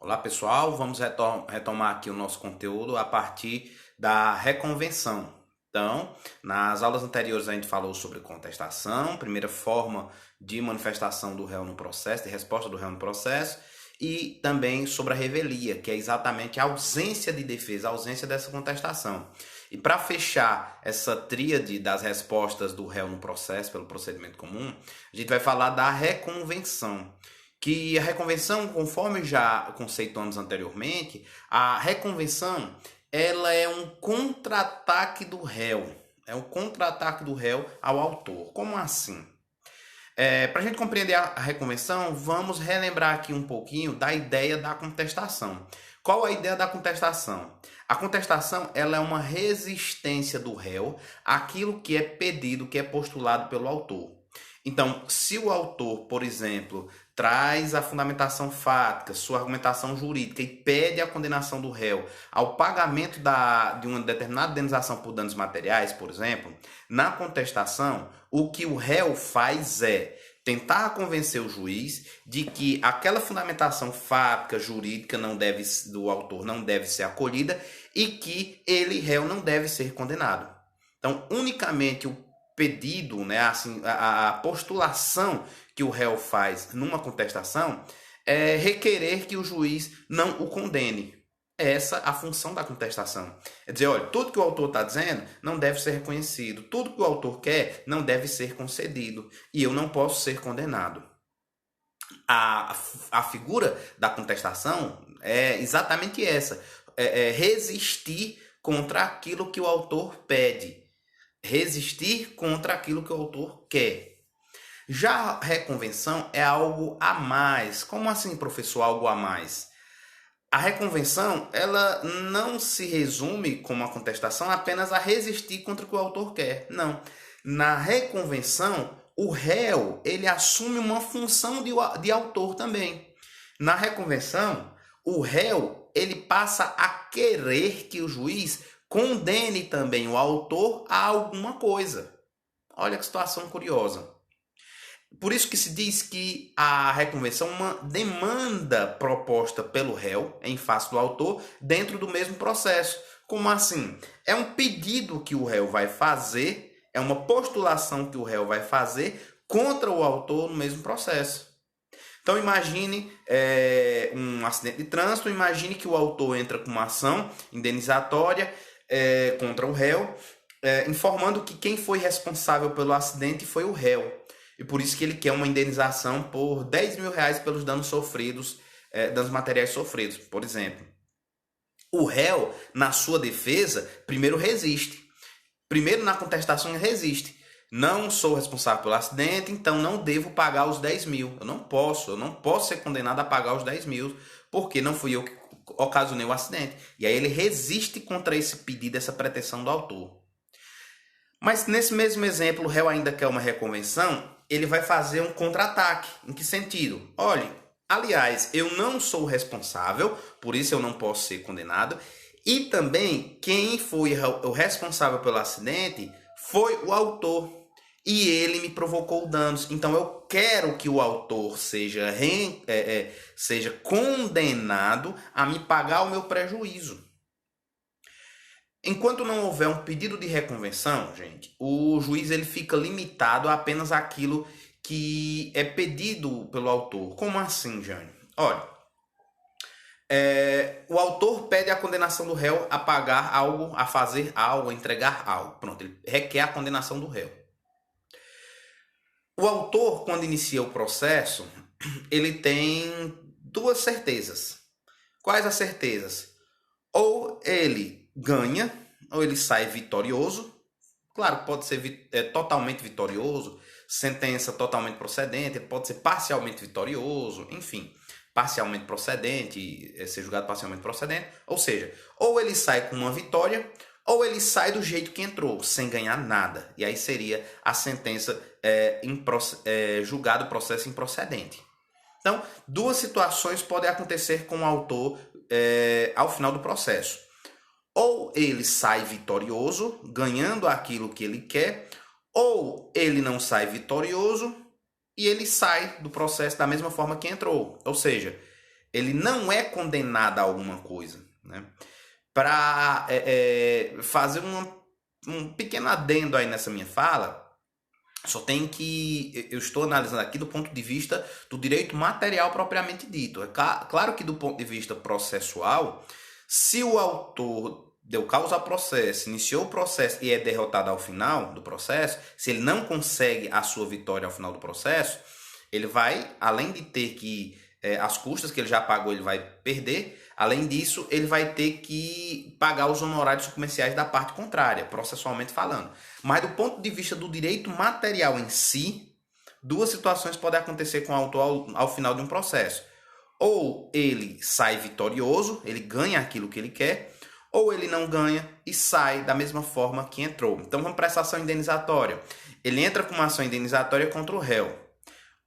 Olá pessoal, vamos retomar aqui o nosso conteúdo a partir da reconvenção. Então, nas aulas anteriores a gente falou sobre contestação, primeira forma de manifestação do réu no processo, de resposta do réu no processo, e também sobre a revelia, que é exatamente a ausência de defesa, a ausência dessa contestação. E para fechar essa tríade das respostas do réu no processo, pelo procedimento comum, a gente vai falar da reconvenção. Que a reconvenção, conforme já conceituamos anteriormente, a reconvenção ela é um contra-ataque do réu. É um contra-ataque do réu ao autor. Como assim? Para a gente compreender a reconvenção, vamos relembrar aqui um pouquinho da ideia da contestação. Qual a ideia da contestação? A contestação ela é uma resistência do réu àquilo que é pedido, que é postulado pelo autor. Então, se o autor, por exemplo, traz a fundamentação fática, sua argumentação jurídica e pede a condenação do réu ao pagamento de uma determinada indenização por danos materiais, por exemplo, na contestação, o que o réu faz é tentar convencer o juiz de que aquela fundamentação fática, jurídica do autor não deve ser acolhida e que ele, réu, não deve ser condenado. Então, unicamente o pedido, né, assim, a postulação que o réu faz numa contestação é requerer que o juiz não o condene. Essa é a função da contestação. É dizer, olha, tudo que o autor está dizendo não deve ser reconhecido, tudo que o autor quer não deve ser concedido e eu não posso ser condenado. A figura da contestação é exatamente essa, é resistir contra aquilo que o autor pede. Resistir contra aquilo que o autor quer. Já a reconvenção é algo a mais. Como assim, professor, algo a mais? A reconvenção, ela não se resume, como a contestação, apenas a resistir contra o que o autor quer. Não. Na reconvenção, o réu, ele assume uma função de autor também. Na reconvenção, o réu, ele passa a querer que o juiz condene também o autor a alguma coisa. Olha que situação curiosa. Por isso que se diz que a reconvenção é uma demanda proposta pelo réu em face do autor dentro do mesmo processo. Como assim? É um pedido que o réu vai fazer, é uma postulação que o réu vai fazer contra o autor no mesmo processo. Então imagine um acidente de trânsito, imagine que o autor entra com uma ação indenizatória contra o réu, informando que quem foi responsável pelo acidente foi o réu. E por isso que ele quer uma indenização por R$10.000 pelos danos sofridos, danos materiais sofridos, por exemplo. O réu, na sua defesa, primeiro resiste. Primeiro, na contestação, ele resiste. Não sou responsável pelo acidente, então não devo pagar os 10 mil. Eu não posso ser condenado a pagar os 10 mil, porque não fui eu que ocasionei o acidente. E aí ele resiste contra esse pedido, essa pretensão do autor. Mas nesse mesmo exemplo, o réu ainda quer uma reconvenção, ele vai fazer um contra-ataque. Em que sentido? Olha, aliás, eu não sou responsável, por isso eu não posso ser condenado. E também, quem foi o responsável pelo acidente foi o autor. E ele me provocou danos. Então eu quero que o autor seja condenado a me pagar o meu prejuízo. Enquanto não houver um pedido de reconvenção, gente, o juiz ele fica limitado a apenas aquilo que é pedido pelo autor. Como assim, Jânio? Olha, o autor pede a condenação do réu a pagar algo, a fazer algo, a entregar algo. Pronto, ele requer a condenação do réu. O autor, quando inicia o processo, ele tem duas certezas. Quais as certezas? Ou ele ganha, ou ele sai vitorioso. Claro, pode ser totalmente vitorioso, sentença totalmente procedente, pode ser parcialmente vitorioso, enfim, parcialmente procedente, ser julgado parcialmente procedente. Ou seja, ou ele sai com uma vitória, ou ele sai do jeito que entrou, sem ganhar nada. E aí seria a sentença julgado processo improcedente. Então, duas situações podem acontecer com o autor ao final do processo. Ou ele sai vitorioso, ganhando aquilo que ele quer, ou ele não sai vitorioso e ele sai do processo da mesma forma que entrou. Ou seja, ele não é condenado a alguma coisa, né? Para fazer um pequeno adendo aí nessa minha fala, só tem que... Eu estou analisando aqui do ponto de vista do direito material propriamente dito. É claro que do ponto de vista processual, se o autor deu causa ao processo, iniciou o processo e é derrotado ao final do processo, se ele não consegue a sua vitória ao final do processo, ele vai, além de ter que... as custas que ele já pagou, ele vai perder. Além disso, ele vai ter que pagar os honorários comerciais da parte contrária, processualmente falando. Mas do ponto de vista do direito material em si, duas situações podem acontecer com o autor ao final de um processo. Ou ele sai vitorioso, ele ganha aquilo que ele quer, ou ele não ganha e sai da mesma forma que entrou. Então vamos para essa ação indenizatória. Ele entra com uma ação indenizatória contra o réu.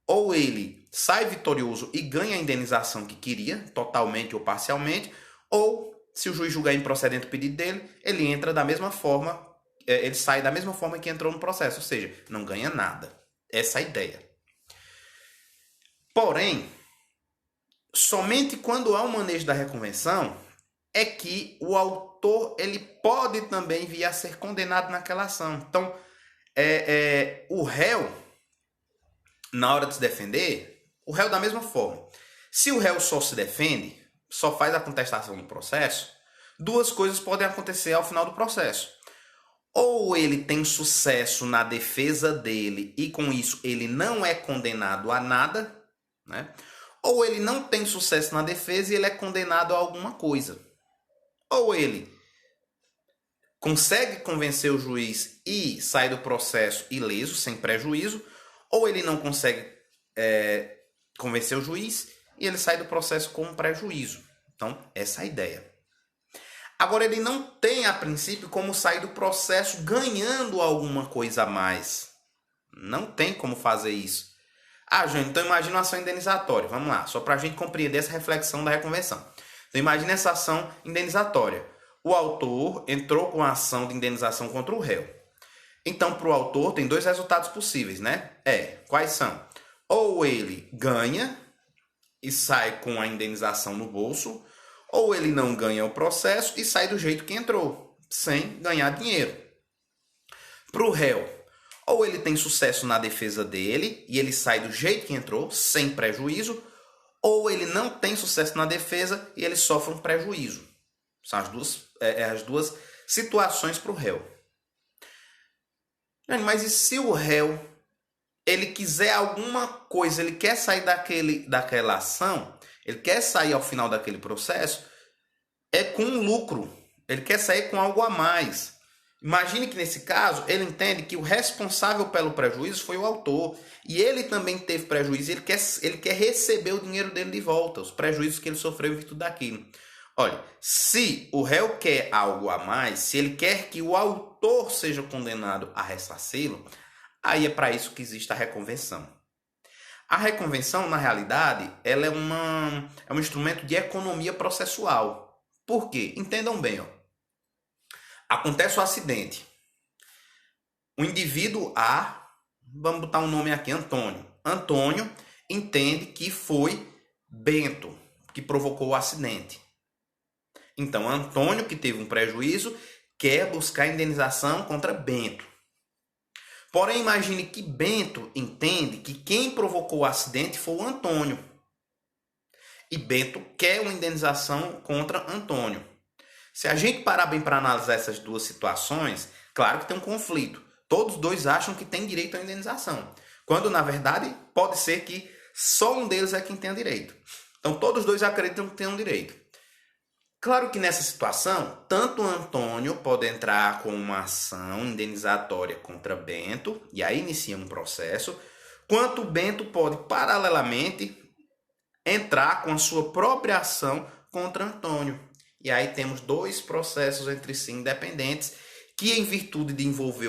Ou ele sai vitorioso e ganha a indenização que queria, totalmente ou parcialmente, ou, se o juiz julgar improcedente o pedido dele, ele entra da mesma forma, ele sai da mesma forma que entrou no processo, ou seja, não ganha nada. Essa é a ideia. Porém, somente quando há um manejo da reconvenção é que o autor ele pode também vir a ser condenado naquela ação. Então, o réu, na hora de se defender, o réu da mesma forma. Se o réu só se defende, só faz a contestação do processo, duas coisas podem acontecer ao final do processo. Ou ele tem sucesso na defesa dele e com isso ele não é condenado a nada, né? Ou ele não tem sucesso na defesa e ele é condenado a alguma coisa. Ou ele consegue convencer o juiz e sai do processo ileso, sem prejuízo, ou ele não consegue convencer o juiz e ele sai do processo com prejuízo. Então, essa é a ideia. Agora, ele não tem, a princípio, como sair do processo ganhando alguma coisa a mais. Não tem como fazer isso. Ah, Jânio, então imagina uma ação indenizatória. Vamos lá, só para a gente compreender essa reflexão da reconvenção. Então, imagine essa ação indenizatória. O autor entrou com a ação de indenização contra o réu. Então, para o autor, tem dois resultados possíveis, né? Quais são? Ou ele ganha e sai com a indenização no bolso, ou ele não ganha o processo e sai do jeito que entrou, sem ganhar dinheiro. Para o réu, ou ele tem sucesso na defesa dele e ele sai do jeito que entrou, sem prejuízo, ou ele não tem sucesso na defesa e ele sofre um prejuízo. São as duas situações para o réu. Mas e se o réu ele quiser alguma coisa, ele quer sair daquela ação, ele quer sair ao final daquele processo, com um lucro, ele quer sair com algo a mais. Imagine que nesse caso, ele entende que o responsável pelo prejuízo foi o autor, e ele também teve prejuízo, ele quer receber o dinheiro dele de volta, os prejuízos que ele sofreu em virtude daquilo. Olha, se o réu quer algo a mais, se ele quer que o autor seja condenado a ressarci-lo, aí é para isso que existe a reconvenção. A reconvenção, na realidade, ela é um instrumento de economia processual. Por quê? Entendam bem. Acontece o acidente. O indivíduo A, vamos botar um nome aqui, Antônio. Antônio entende que foi Bento que provocou o acidente. Então, Antônio, que teve um prejuízo, quer buscar indenização contra Bento. Porém, imagine que Bento entende que quem provocou o acidente foi o Antônio. E Bento quer uma indenização contra Antônio. Se a gente parar bem para analisar essas duas situações, claro que tem um conflito. Todos dois acham que tem direito à indenização. Quando, na verdade, pode ser que só um deles é quem tem direito. Então, todos dois acreditam que tem um direito. Claro que nessa situação, tanto o Antônio pode entrar com uma ação indenizatória contra Bento, e aí inicia um processo, quanto o Bento pode, paralelamente, entrar com a sua própria ação contra Antônio. E aí temos dois processos entre si independentes, que em virtude de envolver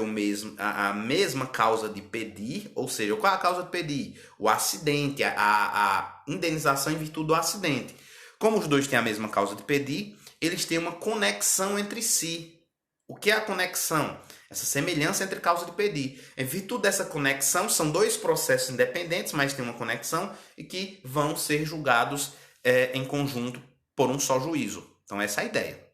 a mesma causa de pedir, ou seja, qual é a causa de pedir? O acidente, a indenização em virtude do acidente. Como os dois têm a mesma causa de pedir, eles têm uma conexão entre si. O que é a conexão? Essa semelhança entre causa de pedir. Em virtude dessa conexão, são dois processos independentes, mas tem uma conexão e que vão ser julgados em conjunto por um só juízo. Então essa é a ideia.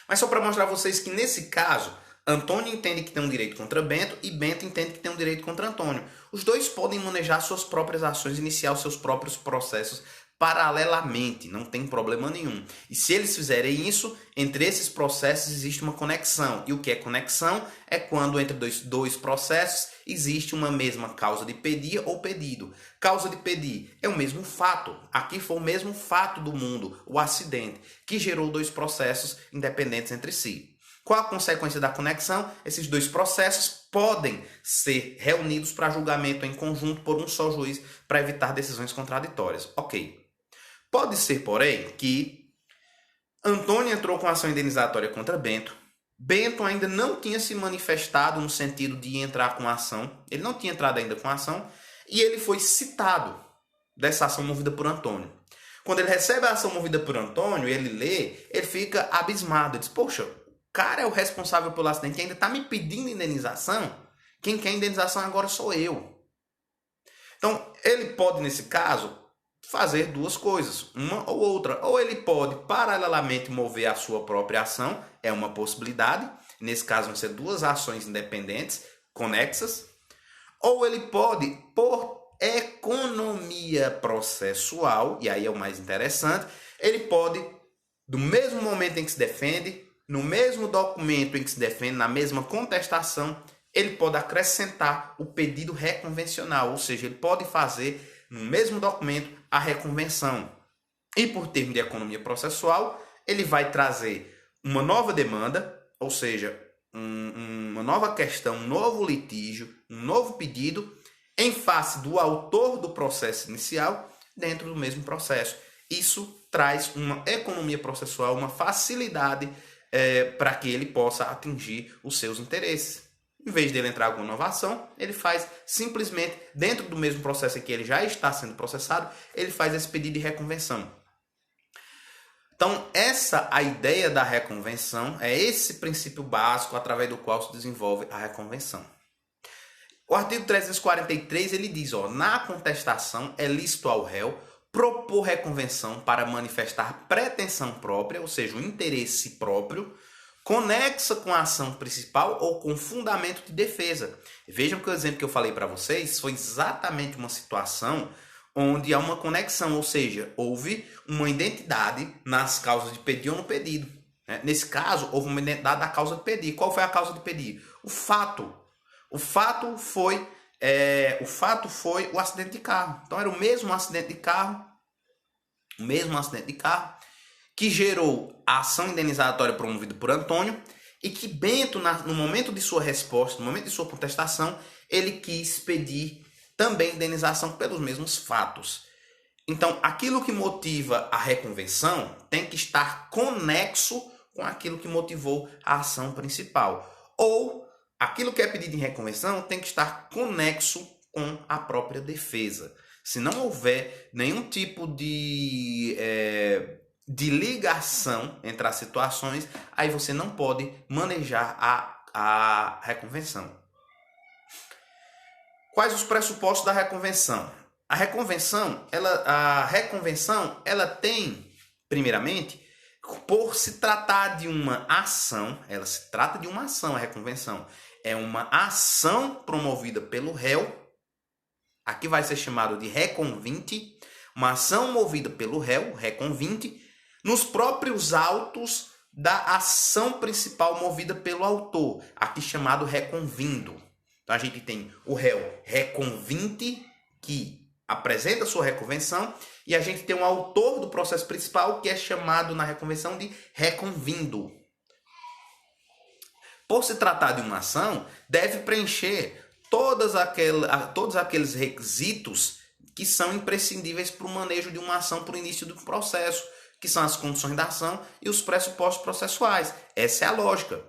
Mas só para mostrar a vocês que nesse caso, Antônio entende que tem um direito contra Bento e Bento entende que tem um direito contra Antônio. Os dois podem manejar suas próprias ações, iniciar os seus próprios processos paralelamente, não tem problema nenhum. E se eles fizerem isso, entre esses processos existe uma conexão. E o que é conexão? É quando entre dois processos existe uma mesma causa de pedir ou pedido. Causa de pedir é o mesmo fato. Aqui foi o mesmo fato do mundo, o acidente, que gerou dois processos independentes entre si. Qual a consequência da conexão? Esses dois processos podem ser reunidos para julgamento em conjunto por um só juiz para evitar decisões contraditórias. Ok. Pode ser, porém, que Antônio entrou com ação indenizatória contra Bento. Bento ainda não tinha se manifestado no sentido de entrar com ação. Ele não tinha entrado ainda com ação. E ele foi citado dessa ação movida por Antônio. Quando ele recebe a ação movida por Antônio, ele lê, ele fica abismado. Ele diz, poxa, o cara é o responsável pelo acidente e ainda está me pedindo indenização? Quem quer indenização agora sou eu. Então, ele pode, nesse caso, fazer duas coisas, uma ou outra. Ou ele pode paralelamente mover a sua própria ação, é uma possibilidade. Nesse caso vão ser duas ações independentes, conexas. Ou ele pode, por economia processual, e aí é o mais interessante, ele pode, do mesmo momento em que se defende, no mesmo documento em que se defende, na mesma contestação, ele pode acrescentar o pedido reconvencional, ou seja, ele pode fazer no mesmo documento a reconvenção. E por termo de economia processual, ele vai trazer uma nova demanda, ou seja, uma nova questão, um novo litígio, um novo pedido, em face do autor do processo inicial, dentro do mesmo processo. Isso traz uma economia processual, uma facilidade para que ele possa atingir os seus interesses. Em vez dele entrar com nova ação, ele faz simplesmente, dentro do mesmo processo em que ele já está sendo processado, ele faz esse pedido de reconvenção. Então, a ideia da reconvenção, é esse princípio básico através do qual se desenvolve a reconvenção. O artigo 343, ele diz, na contestação é lícito ao réu propor reconvenção para manifestar pretensão própria, ou seja, o interesse próprio, conexa com a ação principal ou com fundamento de defesa. Vejam que o exemplo que eu falei para vocês foi exatamente uma situação onde há uma conexão, ou seja, houve uma identidade nas causas de pedir ou no pedido. Nesse caso, houve uma identidade da causa de pedir. Qual foi a causa de pedir? O fato. O fato foi o acidente de carro. Então era o mesmo acidente de carro, que gerou a ação indenizatória promovida por Antônio e que Bento, no momento de sua resposta, no momento de sua contestação, ele quis pedir também indenização pelos mesmos fatos. Então, aquilo que motiva a reconvenção tem que estar conexo com aquilo que motivou a ação principal. Ou aquilo que é pedido em reconvenção tem que estar conexo com a própria defesa. Se não houver nenhum tipo de ligação entre as situações, aí você não pode manejar a reconvenção. Quais os pressupostos da reconvenção? A reconvenção, ela tem, primeiramente, por se tratar de uma ação, ela se trata de uma ação, a reconvenção. É uma ação promovida pelo réu, aqui vai ser chamado de reconvinte, uma ação movida pelo réu, reconvinte, nos próprios autos da ação principal movida pelo autor, aqui chamado reconvindo. Então a gente tem o réu reconvinte, que apresenta sua reconvenção, e a gente tem um autor do processo principal, que é chamado na reconvenção de reconvindo. Por se tratar de uma ação, deve preencher todos aqueles requisitos que são imprescindíveis para o manejo de uma ação para o início do processo, que são as condições da ação e os pressupostos processuais. Essa é a lógica.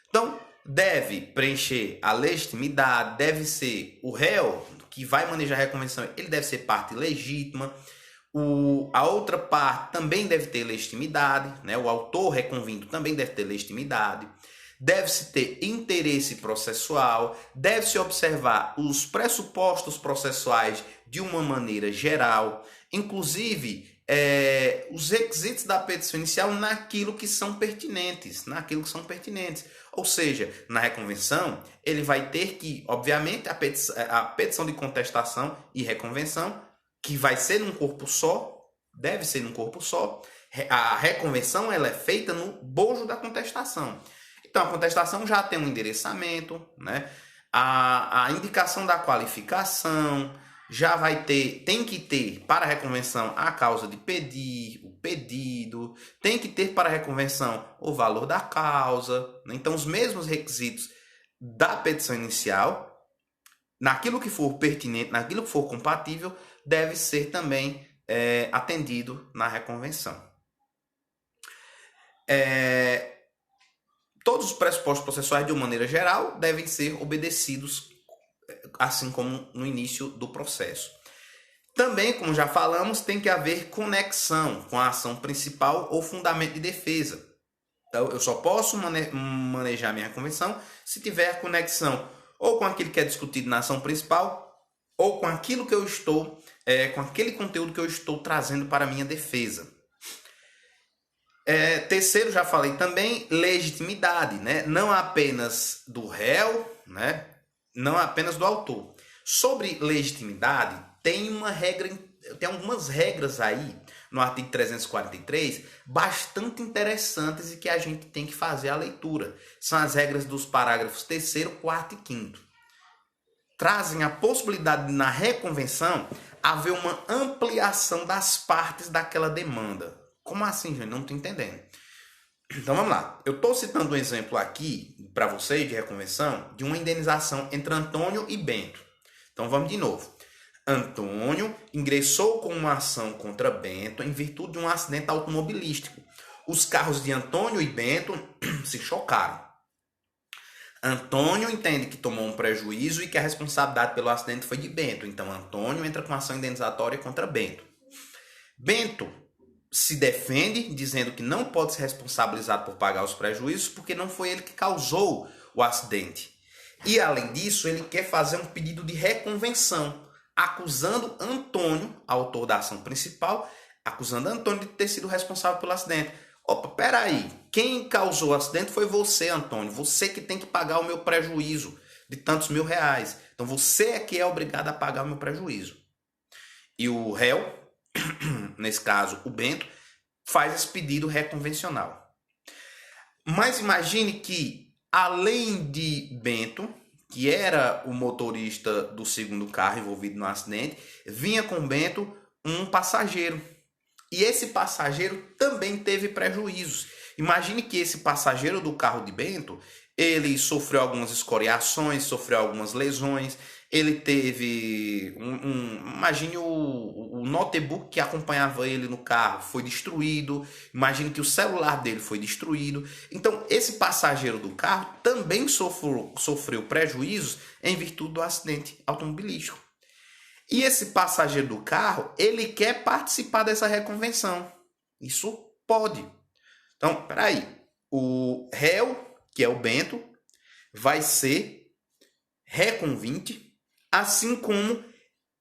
Então, deve preencher a legitimidade, deve ser o réu que vai manejar a reconvenção, ele deve ser parte legítima, a outra parte também deve ter legitimidade, né? O autor reconvindo também deve ter legitimidade, deve-se ter interesse processual, deve-se observar os pressupostos processuais de uma maneira geral, inclusive os requisitos da petição inicial naquilo que são pertinentes, Ou seja, na reconvenção, ele vai ter que, obviamente, a petição de contestação e reconvenção, que vai ser num corpo só, deve ser num corpo só. A reconvenção ela é feita no bojo da contestação. Então, a contestação já tem um endereçamento, né? A indicação da qualificação já vai ter, tem que ter para a reconvenção a causa de pedir, o pedido, tem que ter para a reconvenção o valor da causa, né? Então, os mesmos requisitos da petição inicial, naquilo que for pertinente, naquilo que for compatível, deve ser também atendido na reconvenção. Todos os pressupostos processuais, de uma maneira geral, devem ser obedecidos, assim como no início do processo. Também, como já falamos, tem que haver conexão com a ação principal ou fundamento de defesa. Então, eu só posso manejar minha reconvenção se tiver conexão ou com aquilo que é discutido na ação principal ou com aquilo que eu estou, com aquele conteúdo que eu estou trazendo para a minha defesa. Terceiro, já falei também, legitimidade, né? Não apenas do réu, né? Não apenas do autor. Sobre legitimidade, tem algumas regras aí no artigo 343 bastante interessantes e que a gente tem que fazer a leitura. São as regras dos parágrafos 3º, 4º e 5º. Trazem a possibilidade de, na reconvenção, haver uma ampliação das partes daquela demanda. Como assim, gente? Não estou entendendo. Então vamos lá. Eu estou citando um exemplo aqui para vocês de reconvenção de uma indenização entre Antônio e Bento. Então vamos de novo. Antônio ingressou com uma ação contra Bento em virtude de um acidente automobilístico. Os carros de Antônio e Bento se chocaram. Antônio entende que tomou um prejuízo e que a responsabilidade pelo acidente foi de Bento. Então Antônio entra com ação indenizatória contra Bento. Bento se defende, dizendo que não pode ser responsabilizado por pagar os prejuízos porque não foi ele que causou o acidente. E, além disso, ele quer fazer um pedido de reconvenção, acusando Antônio, autor da ação principal, acusando Antônio de ter sido responsável pelo acidente. Opa, peraí, quem causou o acidente foi você, Antônio. Você que tem que pagar o meu prejuízo de tantos R$1.000. Então, você é que é obrigado a pagar o meu prejuízo. E o réu, nesse caso o Bento, faz esse pedido reconvencional. Mas imagine que, além de Bento, que era o motorista do segundo carro envolvido no acidente, vinha com Bento um passageiro. E esse passageiro também teve prejuízos. Imagine que esse passageiro do carro de Bento, ele sofreu algumas escoriações, sofreu algumas lesões. Ele teve, imagine o notebook que acompanhava ele no carro foi destruído. Imagine que o celular dele foi destruído. Então, esse passageiro do carro também sofreu prejuízos em virtude do acidente automobilístico. E esse passageiro do carro, ele quer participar dessa reconvenção. Isso pode. Então, peraí. O réu, que é o Bento, vai ser reconvinte, assim como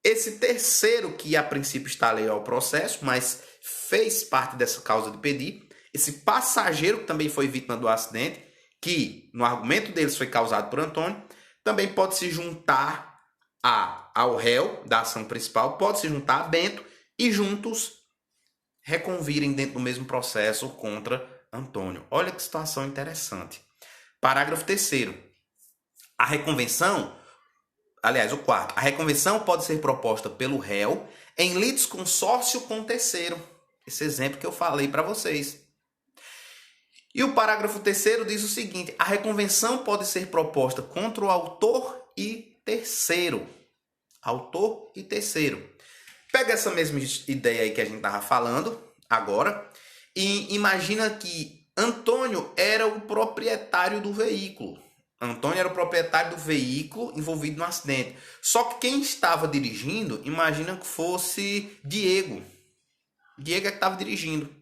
esse terceiro que a princípio está alheio ao processo, mas fez parte dessa causa de pedir, esse passageiro que também foi vítima do acidente, que no argumento deles foi causado por Antônio, também pode se juntar ao réu da ação principal, pode se juntar a Bento e juntos reconvirem dentro do mesmo processo contra Antônio. Olha que situação interessante. Parágrafo 3º. A reconvenção, aliás, o 4º, a reconvenção pode ser proposta pelo réu em litisconsórcio com terceiro. Esse exemplo que eu falei para vocês. E o parágrafo 3º diz o seguinte: a reconvenção pode ser proposta contra o autor e terceiro. Autor e terceiro. Pega essa mesma ideia aí que a gente estava falando agora e imagina que Antônio era o proprietário do veículo. Antônio era o proprietário do veículo envolvido no acidente. Só que quem estava dirigindo, imagina que fosse Diego. Diego é que estava dirigindo.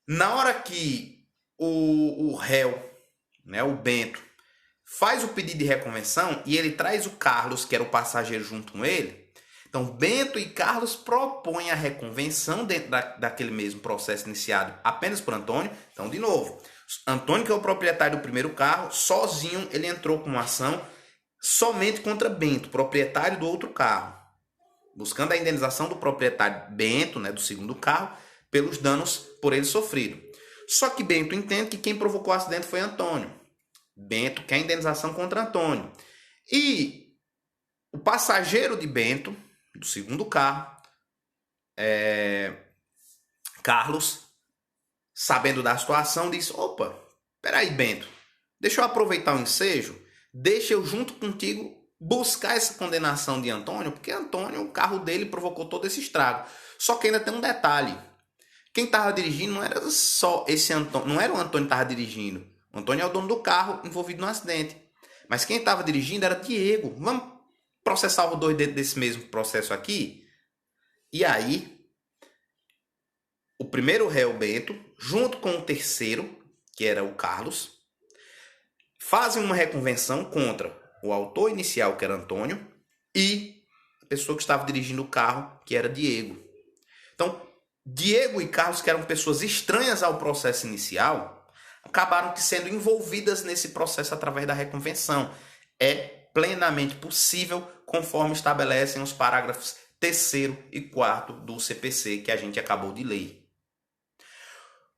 Na hora que o réu, né, o Bento, faz o pedido de reconvenção e ele traz o Carlos, que era o passageiro, junto com ele, Então, Bento e Carlos propõem a reconvenção dentro daquele mesmo processo iniciado apenas por Antônio. Então, de novo, Antônio, que é o proprietário do primeiro carro, sozinho ele entrou com uma ação somente contra Bento, proprietário do outro carro, buscando a indenização do proprietário Bento, né, do segundo carro, pelos danos por ele sofrido. Só que Bento entende que quem provocou o acidente foi Antônio. Bento quer indenização contra Antônio. E o passageiro de Bento, do segundo carro, Carlos, sabendo da situação, disse: opa, peraí, Bento, deixa eu aproveitar o ensejo, deixa eu junto contigo buscar essa condenação de Antônio, porque Antônio, o carro dele provocou todo esse estrago. Só que ainda tem um detalhe. Quem estava dirigindo não era só esse Antônio, não era o Antônio que estava dirigindo. O Antônio é o dono do carro envolvido no acidente. Mas quem estava dirigindo era Diego. Vamos processar os dois dentro desse mesmo processo aqui? E aí, o primeiro réu, Bento, junto com o terceiro, que era o Carlos, fazem uma reconvenção contra o autor inicial, que era Antônio, e a pessoa que estava dirigindo o carro, que era Diego. Então, Diego e Carlos, que eram pessoas estranhas ao processo inicial, acabaram sendo envolvidas nesse processo através da reconvenção. É plenamente possível, conforme estabelecem os parágrafos 3º e 4º do CPC, que a gente acabou de ler.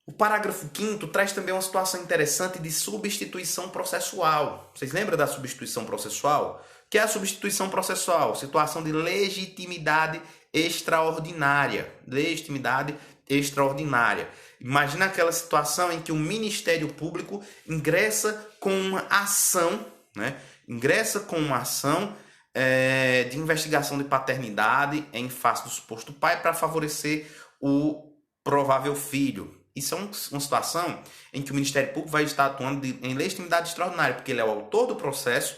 O parágrafo 5º traz também uma situação interessante de substituição processual. Vocês lembram da substituição processual? O que é a substituição processual? Situação de legitimidade extraordinária. Legitimidade extraordinária. Imagina aquela situação em que o Ministério Público ingressa com uma ação, né? Ingressa com uma ação de investigação de paternidade em face do suposto pai para favorecer o provável filho. Isso é uma situação em que o Ministério Público vai estar atuando em legitimidade extraordinária, porque ele é o autor do processo,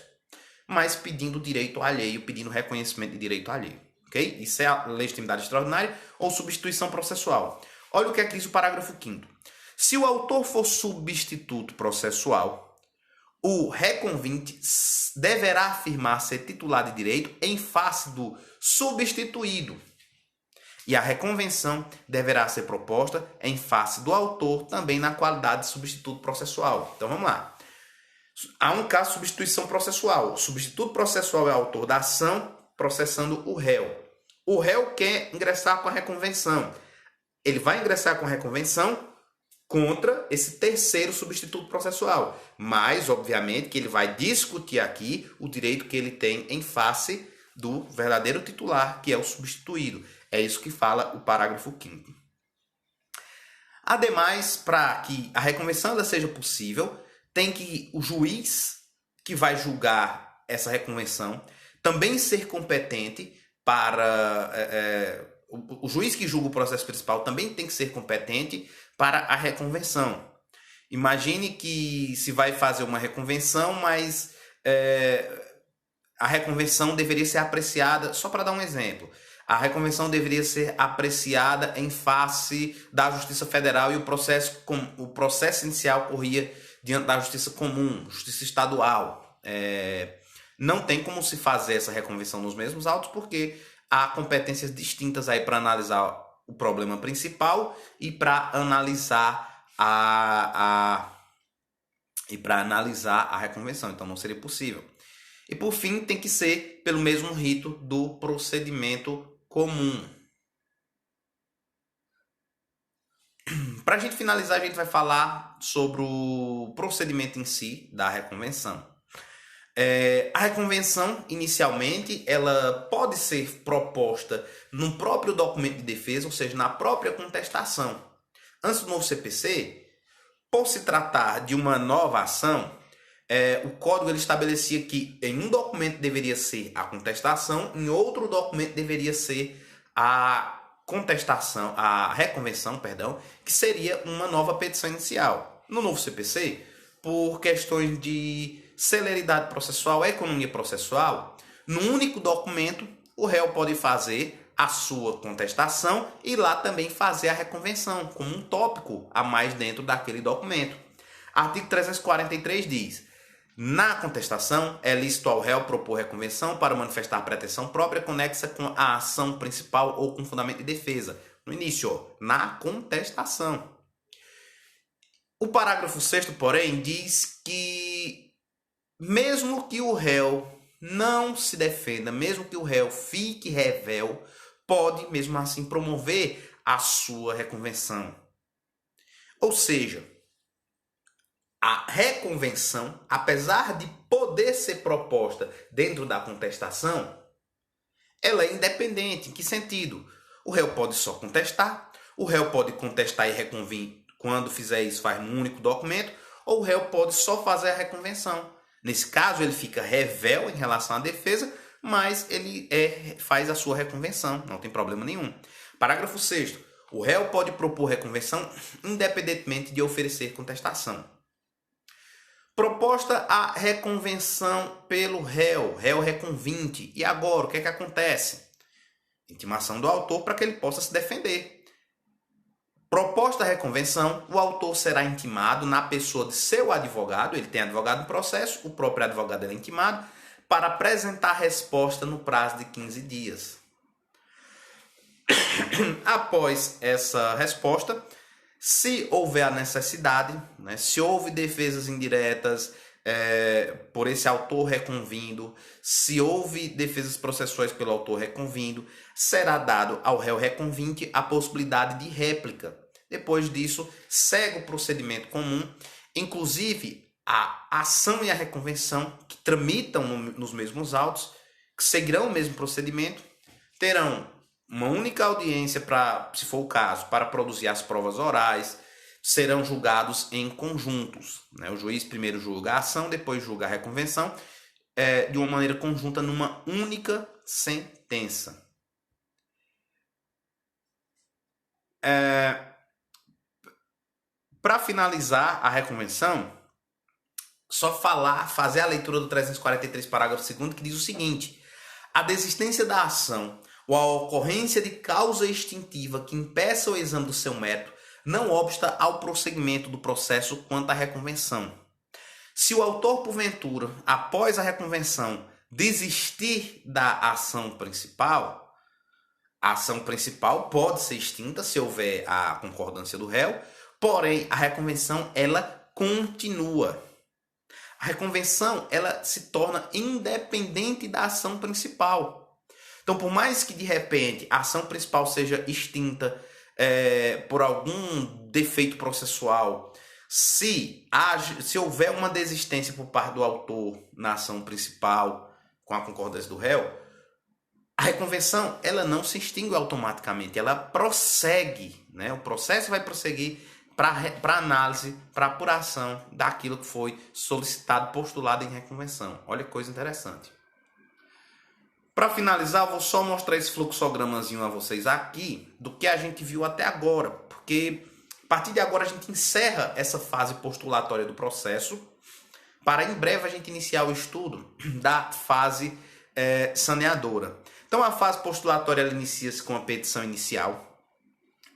mas pedindo direito alheio, pedindo reconhecimento de direito alheio. Okay? Isso é a legitimidade extraordinária ou substituição processual. Olha o que é que diz o parágrafo 5º. Se o autor for substituto processual, o reconvinte deverá afirmar ser titular de direito em face do substituído. E a reconvenção deverá ser proposta em face do autor, também na qualidade de substituto processual. Então vamos lá. Há um caso de substituição processual. O substituto processual é o autor da ação processando o réu. O réu quer ingressar com a reconvenção. Ele vai ingressar com a reconvenção contra esse terceiro substituto processual. Mas, obviamente, que ele vai discutir aqui o direito que ele tem em face do verdadeiro titular, que é o substituído. É isso que fala o parágrafo 5º. Ademais, para que a reconvenção ainda seja possível, tem que o juiz que vai julgar essa reconvenção também ser competente para... o juiz que julga o processo principal também tem que ser competente para a reconvenção. Imagine que se vai fazer uma reconvenção, mas a reconvenção deveria ser apreciada, só para dar um exemplo, a reconvenção deveria ser apreciada em face da Justiça Federal e o processo inicial corria diante da Justiça Comum, Justiça Estadual. Não tem como se fazer essa reconvenção nos mesmos autos, porque há competências distintas aí para analisar o problema principal e para analisar a reconvenção. Então não seria possível. E por fim, tem que ser pelo mesmo rito do procedimento comum. Para a gente finalizar, a gente vai falar sobre o procedimento em si da reconvenção. A reconvenção, inicialmente, ela pode ser proposta no próprio documento de defesa, ou seja, na própria contestação. Antes do novo CPC, por se tratar de uma nova ação, o código ele estabelecia que em um documento deveria ser a contestação, em outro documento deveria ser a reconvenção, que seria uma nova petição inicial. No novo CPC, por questões de celeridade processual, economia processual, num único documento o réu pode fazer a sua contestação e lá também fazer a reconvenção, como um tópico a mais dentro daquele documento. Artigo 343 diz: Na contestação, é lícito ao réu propor reconvenção para manifestar pretensão própria conexa com a ação principal ou com fundamento de defesa. No início, ó, na contestação. O parágrafo 6º, porém, diz que mesmo que o réu não se defenda, mesmo que o réu fique revel, pode, mesmo assim, promover a sua reconvenção. Ou seja, a reconvenção, apesar de poder ser proposta dentro da contestação, ela é independente. Em que sentido? O réu pode só contestar, o réu pode contestar e reconvir quando fizer isso, faz num único documento, ou o réu pode só fazer a reconvenção. Nesse caso, ele fica revel em relação à defesa, mas ele faz a sua reconvenção, não tem problema nenhum. Parágrafo 6º. O réu pode propor reconvenção independentemente de oferecer contestação. Proposta a reconvenção pelo réu reconvinte. E agora, o que é que acontece? Intimação do autor para que ele possa se defender. Proposta a reconvenção, o autor será intimado na pessoa de seu advogado, ele tem advogado no processo, o próprio advogado é intimado, para apresentar resposta no prazo de 15 dias. Após essa resposta, se houver a necessidade, né, se houve defesas indiretas por esse autor reconvindo, se houve defesas processuais pelo autor reconvindo, será dado ao réu reconvinte a possibilidade de réplica. Depois disso, segue o procedimento comum, inclusive a ação e a reconvenção, que tramitam nos mesmos autos, que seguirão o mesmo procedimento, terão uma única audiência, se for o caso, para produzir as provas orais, serão julgados em conjuntos. Né? O juiz primeiro julga a ação, depois julga a reconvenção, de uma maneira conjunta, numa única sentença. Para finalizar a reconvenção, só fazer a leitura do 343, parágrafo 2º, que diz o seguinte: a desistência da ação ou a ocorrência de causa extintiva que impeça o exame do seu mérito não obsta ao prosseguimento do processo quanto à reconvenção. Se o autor, porventura, após a reconvenção, desistir da ação principal, a ação principal pode ser extinta se houver a concordância do réu, porém, a reconvenção, ela continua. A reconvenção, ela se torna independente da ação principal. Então, por mais que, de repente, a ação principal seja extinta por algum defeito processual, se houver uma desistência por parte do autor na ação principal, com a concordância do réu, a reconvenção, ela não se extingue automaticamente, ela prossegue, né? O processo vai prosseguir para análise, para apuração daquilo que foi solicitado, postulado em reconvenção. Olha que coisa interessante. Para finalizar, eu vou só mostrar esse fluxogramazinho a vocês aqui do que a gente viu até agora, porque a partir de agora a gente encerra essa fase postulatória do processo, para em breve a gente iniciar o estudo da fase saneadora. Então a fase postulatória ela inicia-se com a petição inicial.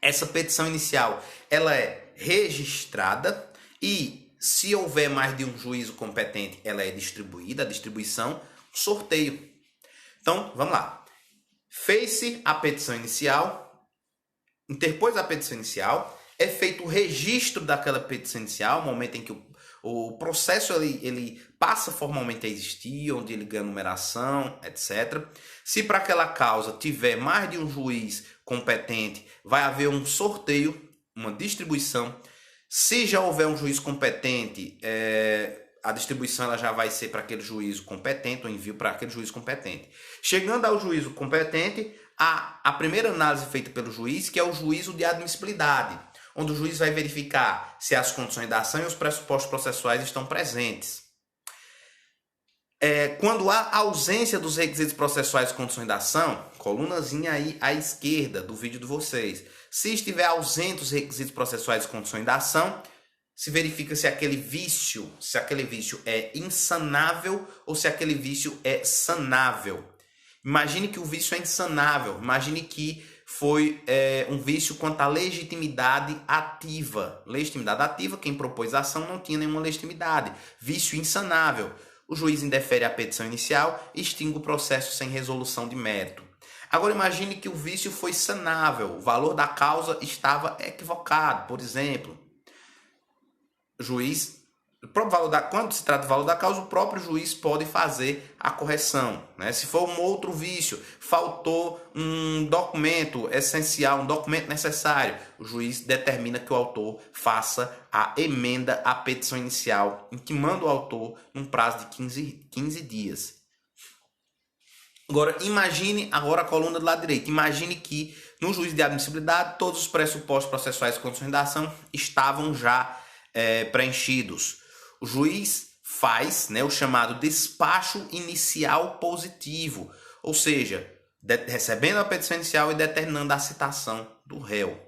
Essa petição inicial ela é registrada e, se houver mais de um juízo competente, ela é distribuída, a distribuição, sorteio. Então, vamos lá. Fez-se a petição inicial, interpôs a petição inicial, é feito o registro daquela petição inicial, no momento em que o processo ele passa formalmente a existir, onde ele ganha numeração, etc. Se para aquela causa tiver mais de um juiz competente, vai haver um sorteio, uma distribuição. Se já houver um juiz competente, a distribuição ela já vai ser para aquele juízo competente, o envio para aquele juízo competente. Chegando ao juízo competente, a primeira análise feita pelo juiz, que é o juízo de admissibilidade, onde o juiz vai verificar se as condições da ação e os pressupostos processuais estão presentes. Quando há ausência dos requisitos processuais e condições da ação, colunazinha aí à esquerda do vídeo de vocês. Se estiver ausente os requisitos processuais e condições da ação, se verifica se aquele vício é insanável ou se aquele vício é sanável. Imagine que o vício é insanável. Imagine que foi um vício quanto à legitimidade ativa. Legitimidade ativa, quem propôs a ação não tinha nenhuma legitimidade. Vício insanável. O juiz indefere a petição inicial e extingue o processo sem resolução de mérito. Agora imagine que o vício foi sanável, o valor da causa estava equivocado. Por exemplo, o juiz, quando se trata do valor da causa, o próprio juiz pode fazer a correção, né? Se for um outro vício, faltou um documento essencial, um documento necessário, o juiz determina que o autor faça a emenda à petição inicial, intimando o autor num prazo de 15 dias. Agora, imagine agora a coluna do lado direito. Imagine que no juízo de admissibilidade todos os pressupostos processuais e condições da ação estavam já preenchidos. O juiz faz, né, o chamado despacho inicial positivo, ou seja, recebendo a petição inicial e determinando a citação do réu.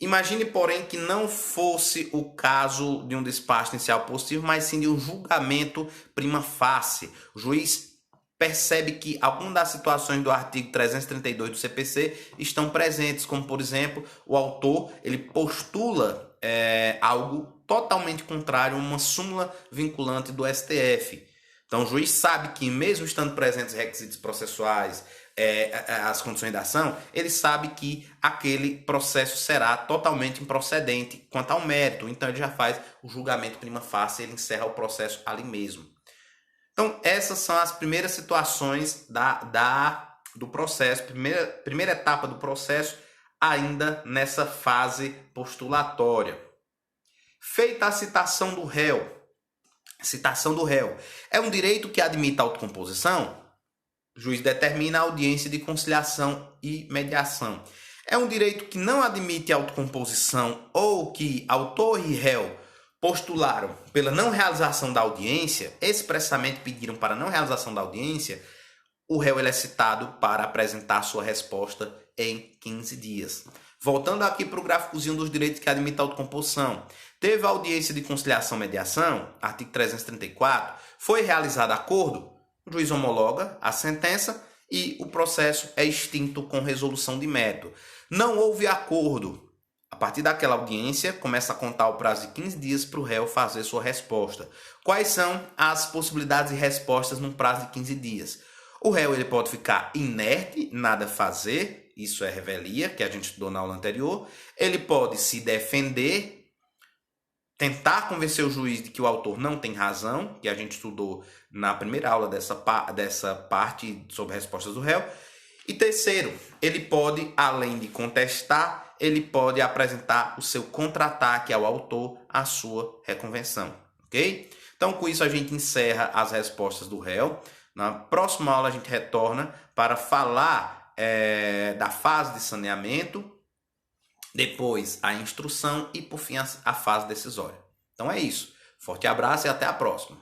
Imagine, porém, que não fosse o caso de um despacho inicial positivo, mas sim de um julgamento prima facie. O juiz percebe que algumas das situações do artigo 332 do CPC estão presentes, como, por exemplo, o autor ele postula algo totalmente contrário a uma súmula vinculante do STF. Então, o juiz sabe que, mesmo estando presentes os requisitos processuais, as condições da ação, ele sabe que aquele processo será totalmente improcedente quanto ao mérito. Então, ele já faz o julgamento prima facie, ele encerra o processo ali mesmo. Então, essas são as primeiras situações do processo, primeira etapa do processo, ainda nessa fase postulatória. Feita a citação do réu. Citação do réu. É um direito que admite autocomposição? O juiz determina a audiência de conciliação e mediação. É um direito que não admite autocomposição ou que autor e réu postularam pela não realização da audiência, expressamente pediram para a não realização da audiência, o réu ele é citado para apresentar sua resposta em 15 dias. Voltando aqui para o gráficozinho dos direitos que admitem a autocomposição. Teve a audiência de conciliação e mediação, artigo 334, foi realizado acordo, o juiz homologa a sentença e o processo é extinto com resolução de mérito. Não houve acordo. A partir daquela audiência, começa a contar o prazo de 15 dias para o réu fazer sua resposta. Quais são as possibilidades de respostas num prazo de 15 dias? O réu ele pode ficar inerte, nada fazer, isso é revelia, que a gente estudou na aula anterior. Ele pode se defender, tentar convencer o juiz de que o autor não tem razão, que a gente estudou na primeira aula dessa parte sobre respostas do réu. E terceiro, ele pode, além de contestar, ele pode apresentar o seu contra-ataque ao autor, a sua reconvenção, ok? Então, com isso, a gente encerra as respostas do réu. Na próxima aula, a gente retorna para falar da fase de saneamento, depois a instrução e, por fim, a fase decisória. Então, é isso. Forte abraço e até a próxima.